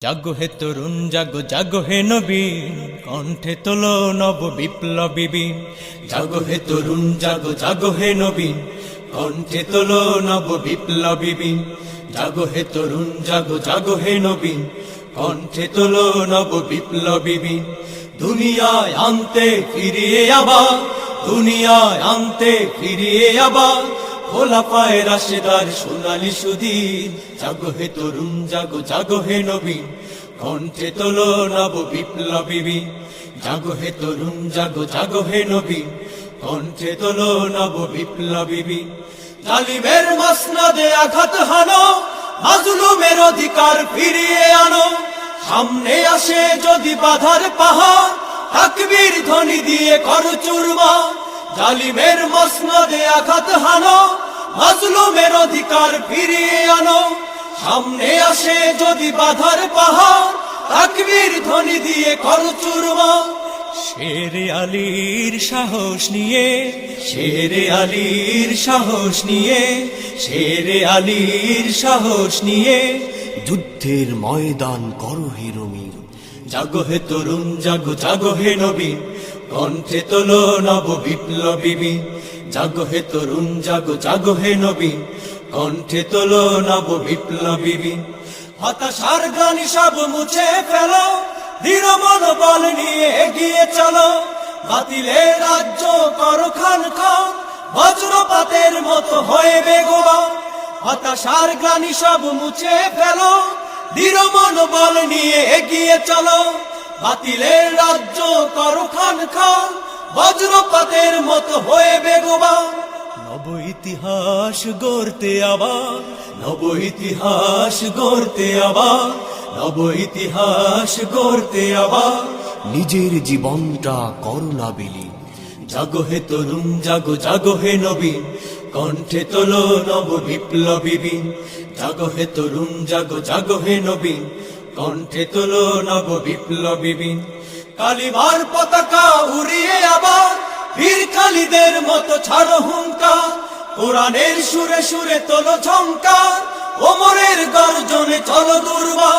জাগো হে তরুণ জাগো জাগো হে নবীন, কণ্ঠে তোলো নব বিপ্লবী বীণ। জাগো হে তরুণ জাগো জাগো হে নবীন, কণ্ঠে তোলো নব বিপ্লবী বীণ। জাগো হে তরুণ জাগো জাগো হে নবীন, কণ্ঠে তোলো নব বিপ্লবী বীণ। দুনিয়ায় আনতে ফিরিয়ে আবার, দুনিয়ায় আনতে ফিরিয়ে আবার খোলাফায়ে রাশেদার সোনালী সুদিন। জাগো হে তরুণ জাগো জাগো হে নবীন, কণ্ঠে তোলো নব বিপ্লবী বীণ। জাগো হে তরুণ জাগো জাগো হে নবীন, কণ্ঠে তোলো নব বিপ্লবী বীণ। জালিমের মসনদে আঘাত হানো, মাজলুমের অধিকার ফিরিয়ে আনো। সামনে আসে যদি বাধার পাহাড়, তাকবীর ধ্বনি দিয়ে করো চুরমার। জালিমের মসনদে আঘাত হানো, মাজলুমের অধিকার ফিরিয়ে আনো। সামনে আসে যদি বাধার পাহাড়, তাকবীর ধ্বনি দিয়ে করো চুরমার। শেরে আলীর সাহস নিয়ে, শেরে আলীর সাহস নিয়ে, শেরে আলীর সাহস নিয়ে যুদ্ধের ময়দান করো হে রঙিন। জাগো হে তরুণ জাগো জাগো হে নবীন, কণ্ঠে তোলো নব বিপ্লবী বীণ। জাগো হে তরুণ জাগো জাগো হে নবীন, কণ্ঠে তোলো নব বিপ্লবী বীণ। হতাশার গ্লানি সব মুছে ফেলো, দৃঢ় মনোবল নিয়ে এগিয়ে চলো। বাতিলের রাজ্য করো খান খান, বজ্রপাতের মতো হয়ে বেগবান। হতাশার গ্লানি সব মুছে ফেলো, দৃঢ় মনোবল নিয়ে এগিয়ে চলো। বাতিলের রাজ্য করো খান খান, বজ্রপাতের মতো হয়ে বেগবান। নব ইতিহাস গড়তে আবার, নব ইতিহাস গড়তে আবার, নব ইতিহাস গড়তে আবার নিজের জীবনটা করো না বিলীন। জাগো হে তরুণ জাগো জাগো হে নবীন, কণ্ঠে তোলো নব বিপ্লবী বীণ। জাগো হে তরুণ জাগো জাগো হে নবীন, কণ্ঠে তোলো নব বিপ্লবী বীণ। কালিমার পতাকা উড়িয়ে আবার বীর খালিদের মতো ছাড়ো হুঙ্কার। কোরআনের সুরে সুরে তোলো ঝংকার, ওমরের গর্জনে চলো দুর্বার।